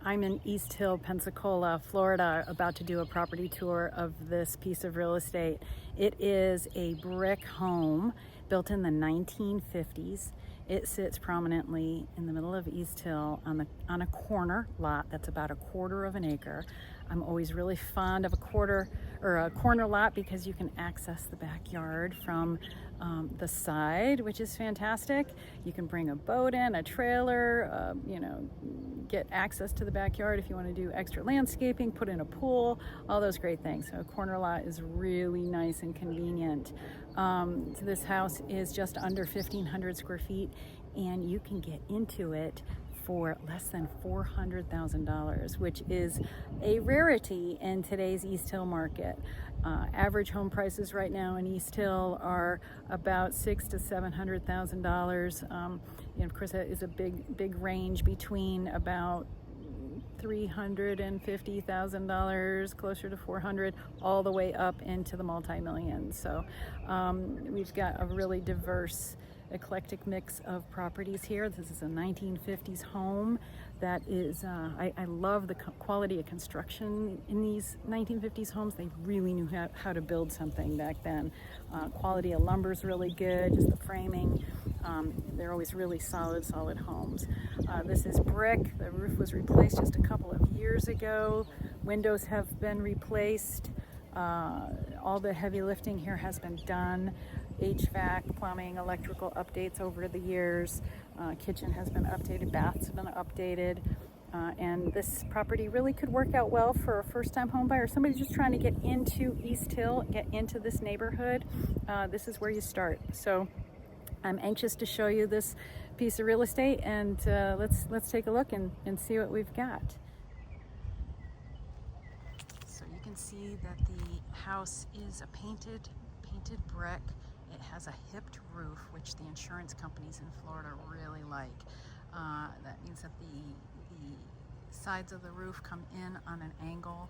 I'm in East Hill, Pensacola, Florida, about to do a property tour of this piece of real estate. It is a brick home built in the 1950s. It sits prominently in the middle of East Hill on a corner lot that's about 1/4 of an acre. I'm always really fond of a corner lot because you can access the backyard from the side, which is fantastic. You can bring a boat in, a trailer, get access to the backyard if you want to do extra landscaping, put in a pool, all those great things. So a corner lot is really nice and convenient. So this house is just under 1,500 square feet, and you can get into it for less than $400,000, which is a rarity in today's East Hill market. Average home prices right now in East Hill are about $600,000 to $700,000. Of course, that is a big range between about $350,000, closer to $400,000, all the way up into the multi-millions. So we've got a really diverse, eclectic mix of properties here. This is a 1950s home that is, I love the quality of construction in these 1950s homes. They really knew how to build something back then. Quality of lumber is really good, just the framing. They're always really solid homes. This is brick. The roof was replaced just a couple of years ago. Windows have been replaced. All the heavy lifting here has been done. HVAC, plumbing, electrical updates over the years. Kitchen has been updated, baths have been updated. And this property really could work out well for a first-time home buyer, somebody just trying to get into East Hill, get into this neighborhood. This is where you start. So I'm anxious to show you this piece of real estate, and let's take a look and see what we've got. So you can see that the house is a painted brick. It has a hipped roof, which the insurance companies in Florida really like. That means that the sides of the roof come in on an angle,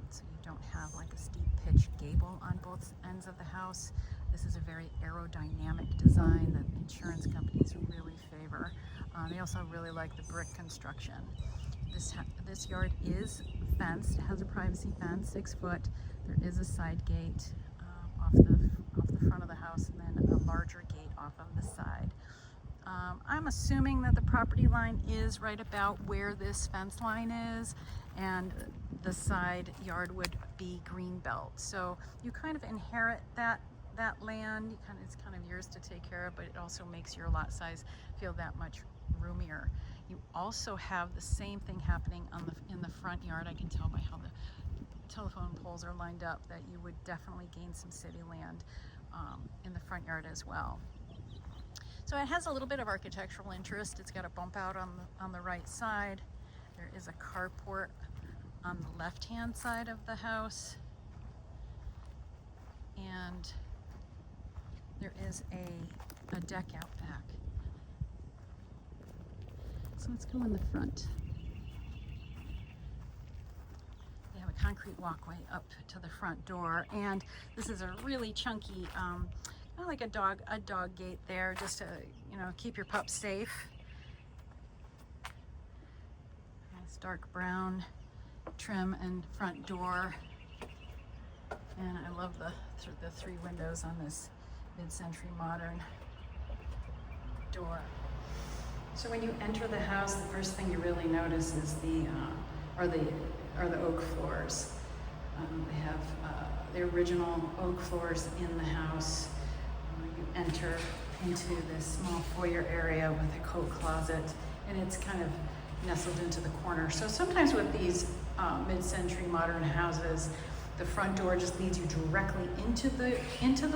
so you don't have like a steep pitch gable on both ends of the house. This is a very aerodynamic design that insurance companies really favor. They also really like the brick construction. This yard is fenced. It has a privacy fence, 6 foot. There is a side gate off the front of the house, and then a larger gate off of the side. I'm assuming that the property line is right about where this fence line is, and the side yard would be green belt. So you kind of inherit that land. It's kind of yours to take care of, but it also makes your lot size feel that much roomier. You also have the same thing happening in the front yard. I can tell by how the telephone poles are lined up that you would definitely gain some city land in the front yard as well. So it has a little bit of architectural interest. It's got a bump out on the right side. There is a carport on the left-hand side of the house, and there is a deck out back. So let's go in the front. They have a concrete walkway up to the front door, and this is a really chunky, kind of like a dog gate there, just to keep your pup safe. Nice dark brown trim and front door, and I love the 3 windows on this mid-century modern door. So when you enter the house, the first thing you really notice is the oak floors. They have the original oak floors in the house. You enter into this small foyer area with a coat closet, and it's kind of nestled into the corner. So sometimes with these mid-century modern houses, the front door just leads you directly into the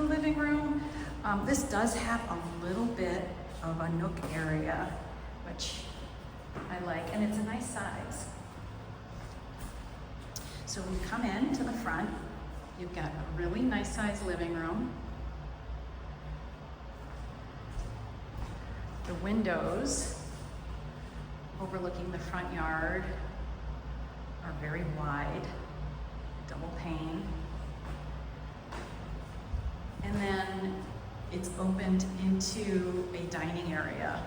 living room. This does have a little bit of a nook area, which I like, and it's a nice size. So when you come in to the front, you've got a really nice sized living room. The windows overlooking the front yard are very wide, double pane. And then it's opened into a dining area.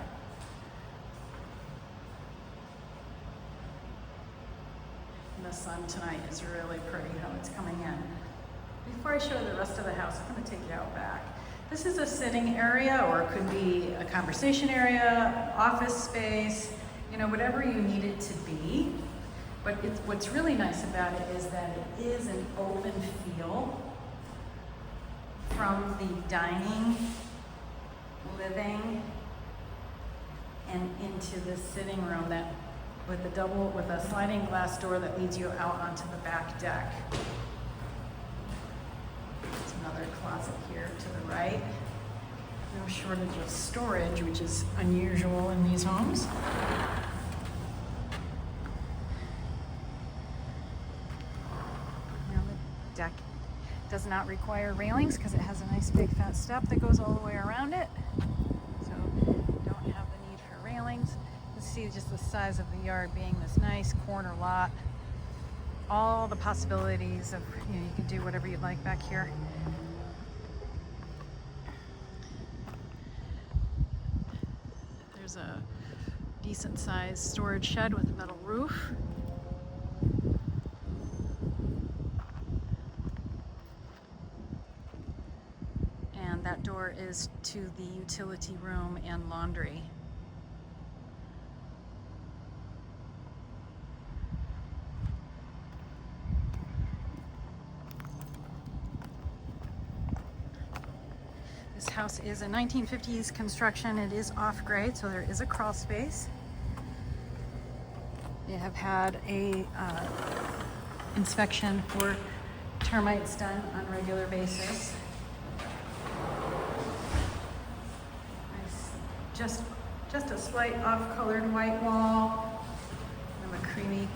the sun tonight is really pretty how it's coming in. Before I show the rest of the house, I'm going to take you out back. This is a sitting area, or it could be a conversation area, office space, you know, whatever you need it to be. But what's really nice about it is that it is an open feel from the dining, living, and into the sitting room that with a sliding glass door that leads you out onto the back deck. There's another closet here to the right. No shortage of storage, which is unusual in these homes. Now the deck does not require railings because it has a nice big fat step that goes all the way around it. So you don't have the need for railings. You see just the size of the yard being this nice corner lot. All the possibilities of, you know, you can do whatever you'd like back here. There's a decent sized storage shed with a metal roof. And that door is to the utility room and laundry. This house is a 1950s construction. It is off-grade, so there is a crawl space. They have had a inspection for termites done on a regular basis. Nice, just a slight off-colored white wall, and a creamy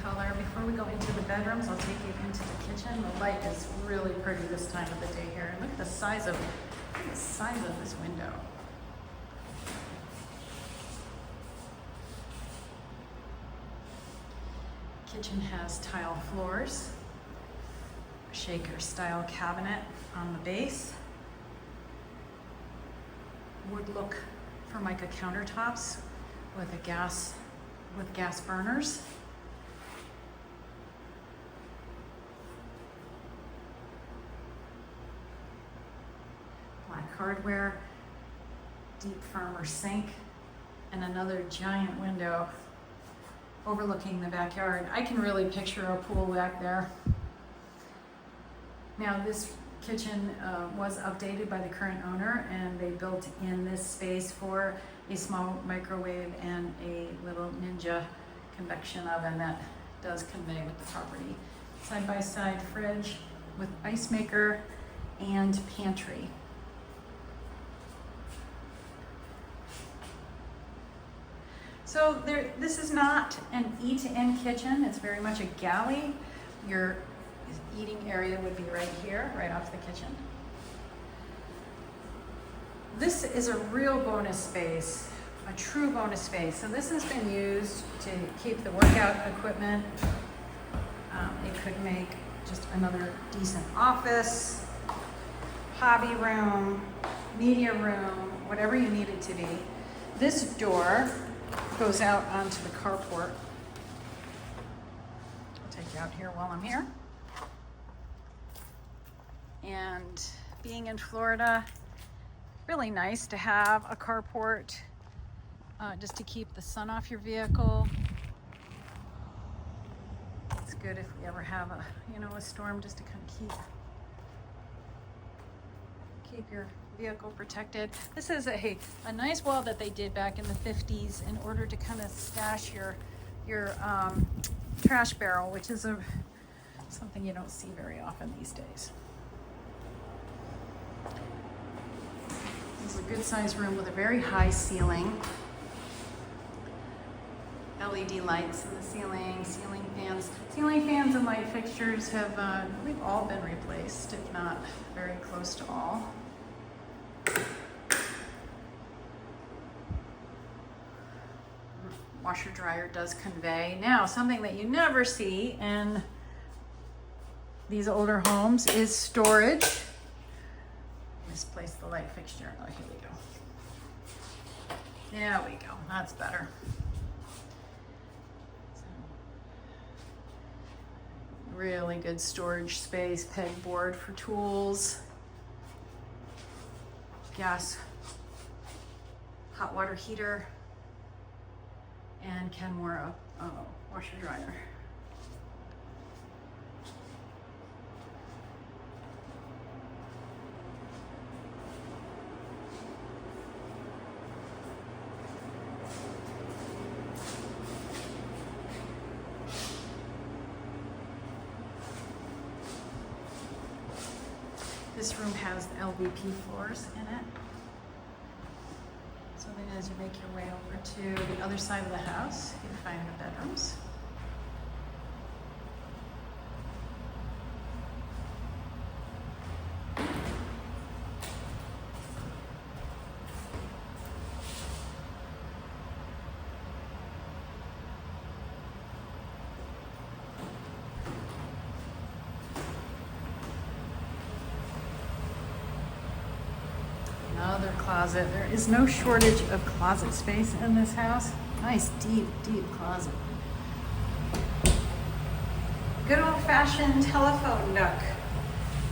color. Before we go into the bedrooms, I'll take you into the kitchen. The light is really pretty this time of the day here. And look at the size of this window. Kitchen has tile floors, shaker style cabinet on the base, wood look Formica countertops with gas burners. Black hardware, deep farmer sink, and another giant window overlooking the backyard. I can really picture a pool back there. Now this kitchen was updated by the current owner, and they built in this space for a small microwave and a little Ninja convection oven that does convey with the property. Side by side fridge with ice maker and pantry. So this is not an eat-in kitchen. It's very much a galley. Your eating area would be right here, right off the kitchen. This is a real bonus space, a true bonus space. So this has been used to keep the workout equipment. It could make just another decent office, hobby room, media room, whatever you need it to be. This door goes out onto the carport. I'll take you out here while I'm here. And being in Florida, really nice to have a carport just to keep the sun off your vehicle. It's good if we ever have a storm, just to kind of keep your vehicle protected. This is a nice wall that they did back in the 50s in order to kind of stash your trash barrel, which is something you don't see very often these days. This is a good sized room with a very high ceiling. LED lights in the ceiling, ceiling fans. Ceiling fans and light fixtures we've all been replaced, if not very close to all. Washer dryer does convey. Now, something that you never see in these older homes is storage. Misplaced the light fixture. Oh, here we go. There we go. That's better. Really good storage space, pegboard for tools, gas, hot water heater, and Kenmore washer dryer. This room has LVP floors in it. So then as you make your way over to the other side of the house, you find the bedrooms. Another closet. There is no shortage of closet space in this house. Nice, deep, deep closet. Good old-fashioned telephone nook.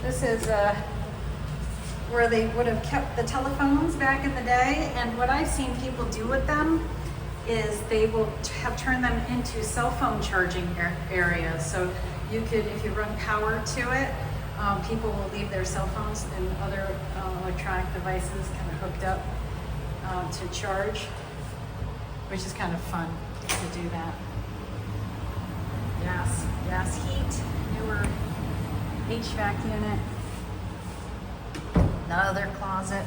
This is where they would have kept the telephones back in the day, and what I've seen people do with them is they will have turned them into cell phone charging areas. So you could, if you run power to it, people will leave their cell phones and other electronic devices kind of hooked up to charge, which is kind of fun to do that. Gas heat, newer HVAC unit, another closet,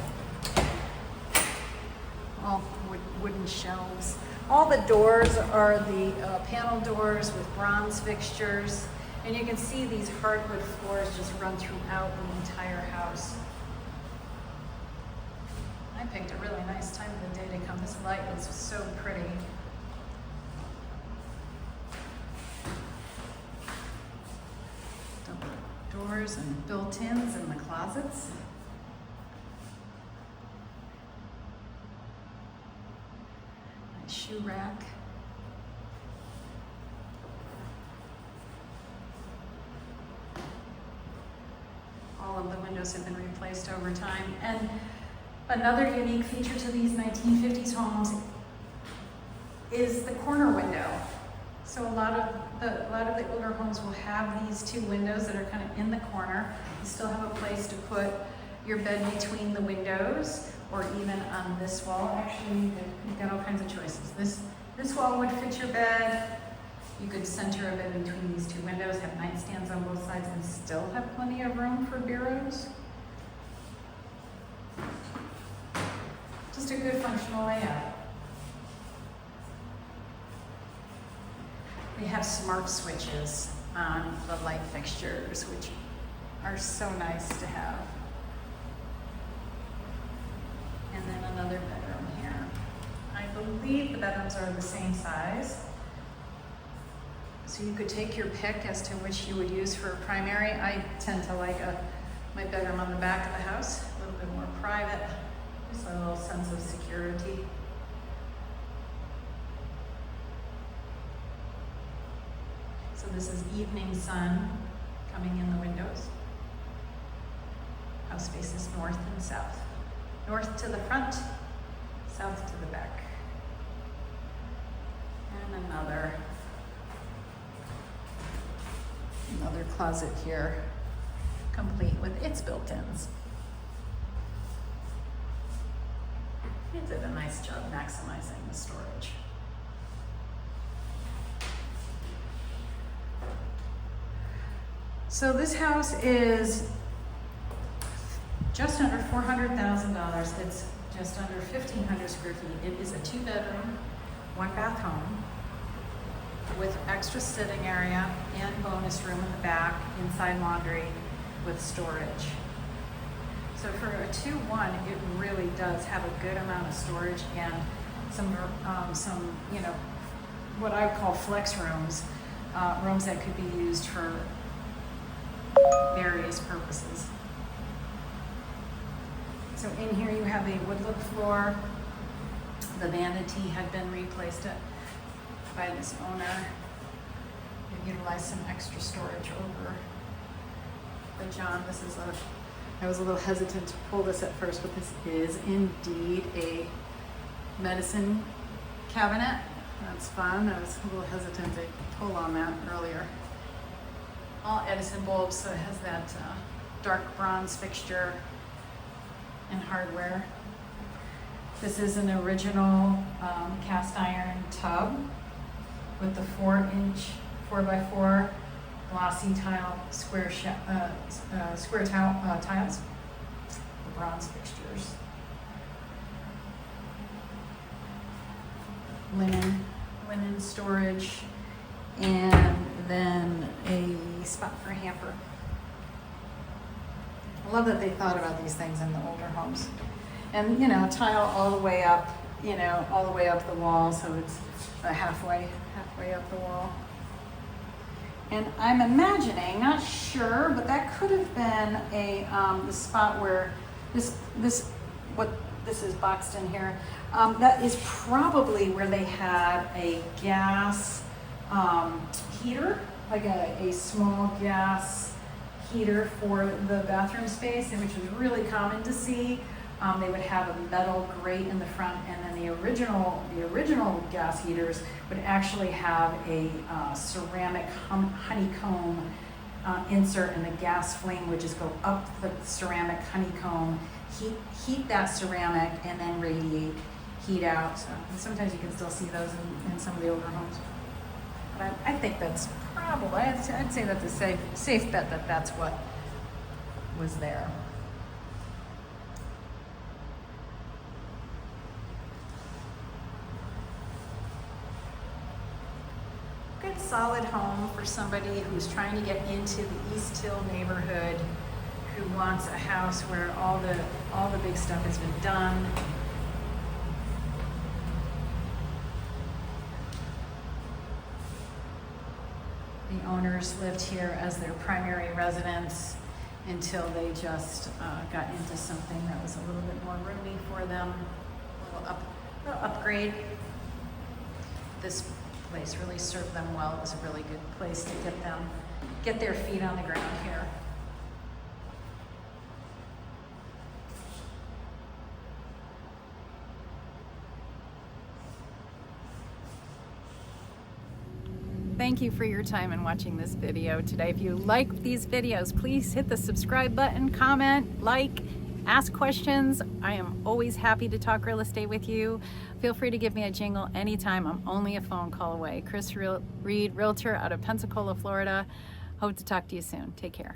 all wooden shelves. All the doors are the panel doors with bronze fixtures. And you can see these hardwood floors just run throughout the entire house. I picked a really nice time of the day to come. This light is so pretty. Double doors and built-ins in the closets. Nice shoe rack. All of the windows have been replaced over time. And another unique feature to these 1950s homes is the corner window. So a lot of the older homes will have these two windows that are kind of in the corner. You still have a place to put your bed between the windows, or even on this wall. Actually, you've got all kinds of choices. This wall would fit your bed. You could center a bed between these two windows, have nightstands on both sides, and still have plenty of room for bureaus. Just a good functional layout. We have smart switches on the light fixtures, which are so nice to have. And then another bedroom here. I believe the bedrooms are the same size. So you could take your pick as to which you would use for a primary. I tend to like my bedroom on the back of the house, a little bit more private, just a little sense of security. So this is evening sun coming in the windows. House faces north and south. North to the front, south to the back. And another closet here, complete with its built-ins. It did a nice job maximizing the storage. So this house is just under $400,000. It's just under 1,500 square feet. It is a 2-bedroom, 1-bath home with extra sitting area and bonus room in the back, inside laundry with storage. So for a 2-1, it really does have a good amount of storage and some what I would call flex rooms, rooms that could be used for various purposes. So in here you have a wood look floor. The vanity had been replaced by this owner. You utilize some extra storage over. But John, I was a little hesitant to pull this at first, but this is indeed a medicine cabinet. That's fun. I was a little hesitant to pull on that earlier. All Edison bulbs, so it has that dark bronze fixture and hardware. This is an original cast iron tub with the 4-inch 4x4 glossy tile square tiles, the bronze fixtures, linen storage, and then a spot for a hamper. I love that they thought about these things in the older homes. And, you know, tile all the way up, you know, all the way up the wall, so it's halfway up the wall. And I'm imagining, not sure, but that could have been the spot where this is boxed in here. That is probably where they had a gas heater, like a small gas heater for the bathroom space, and which was really common to see. They would have a metal grate in the front, and then the original gas heaters would actually have a ceramic honeycomb insert, and the gas flame would just go up the ceramic honeycomb, heat that ceramic, and then radiate heat out. So sometimes you can still see those in some of the older homes. But I think that's probably, I'd say that's a safe bet that that's what was there. Good solid home for somebody who's trying to get into the East Hill neighborhood, who wants a house where all the big stuff has been done. The owners lived here as their primary residence until they just got into something that was a little bit more roomy for them, a little upgrade. This place really served them well. It was a really good place to get their feet on the ground here. Thank you for your time in watching this video today. If you like these videos, please hit the subscribe button, comment, like, ask questions. I am always happy to talk real estate with you. Feel free to give me a jingle anytime. I'm only a phone call away. CHRIS REID Realtor out of Pensacola, Florida. Hope to talk to you soon. Take care.